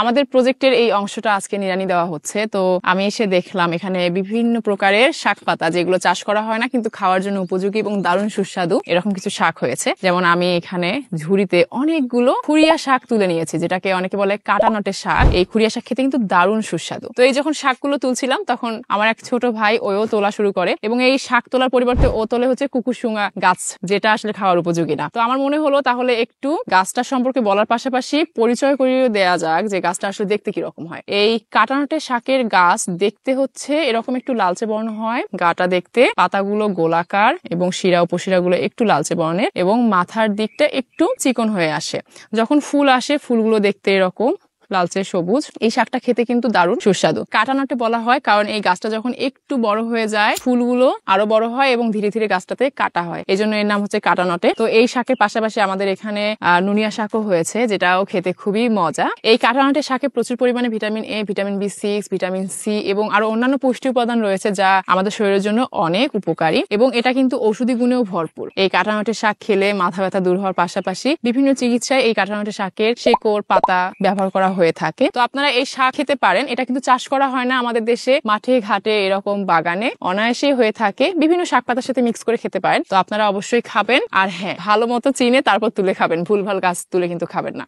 আমাদের প্রজেক্টের এই অংশটা আজকে নিড়ানি দেওয়া হচ্ছে। তো আমি এসে দেখলাম এখানে বিভিন্ন প্রকারের শাক পাতা যেগুলো চাষ করা হয় না কিন্তু খাওয়ার জন্য উপযোগী এবং দারুণ সুস্বাদু এরকম কিছু শাক হয়েছে। যেমন আমি এখানে ঝুড়িতে অনেকগুলো খুরিয়া শাক তুলে নিয়েছি, যেটাকে অনেকে বলে কাটা নটের শাক। এই খুরিয়া শাক খেতে কিন্তু দারুণ সুস্বাদু। তো এই যখন শাকগুলো তুলছিলাম তখন আমার এক ছোট ভাই ওও তোলা শুরু করে, এবং এই শাক তোলার পরিবর্তে ও তোলে হচ্ছে কুকুরশুঙা গাছ, যেটা আসলে খাওয়ার উপযোগী না। তো আমার মনে হলো তাহলে একটু গাছটা সম্পর্কে বলার পাশাপাশি পরিচয় করিয়ে দেয়া যাক যে গাছটা আসলে দেখতে কিরকম হয়। এই কাটানটে শাকের গাছ দেখতে হচ্ছে এরকম একটু লালচে বর্ণ হয়, গাটা দেখতে, পাতাগুলো গোলাকার এবং শিরা উপশিরাগুলো একটু লালচে বর্ণের, এবং মাথার দিকটা একটু চিকন হয়ে আসে। যখন ফুল আসে ফুলগুলো দেখতে এরকম লালচে সবুজ। এই শাকটা খেতে কিন্তু দারুণ সুস্বাদু। কাটানটে বলা হয় কারণ এই গাছটা যখন একটু বড় হয়ে যায় ফুলগুলো আরো বড় হয় এবং ধীরে ধীরে গাছটাতে কাটা হয়, এই জন্য এর নাম হচ্ছে কাটানটে। তো এই শাকের পাশাপাশি আমাদের এখানে নুনিয়া শাকও হয়েছে, যেটাও খেতে খুবই মজা। এই কাটানটে শাকে প্রচুর পরিমাণে vitamin A, vitamin B6, vitamin C এবং আরো অন্যান্য পুষ্টি উপাদান রয়েছে যা আমাদের শরীরের জন্য অনেক উপকারী, এবং এটা কিন্তু ঔষধি গুণেও ভরপুর। এই কাটানটে শাক খেলে মাথা ব্যথা দূর হওয়ার পাশাপাশি বিভিন্ন চিকিৎসায় এই কাটানটে শাকের শেকড় পাতা ব্যবহার করা হয়ে থাকে। তো আপনারা এই শাক খেতে পারেন। এটা কিন্তু চাষ করা হয় না আমাদের দেশে, মাঠে ঘাটে এরকম বাগানে অনায়াসে হয়ে থাকে। বিভিন্ন শাক পাতার সাথে মিক্স করে খেতে পারেন। তো আপনারা অবশ্যই খাবেন, আর হ্যাঁ ভালো মতো চিনে তারপর তুলে খাবেন, ভুলভাল গাছ তুলে কিন্তু খাবেন না।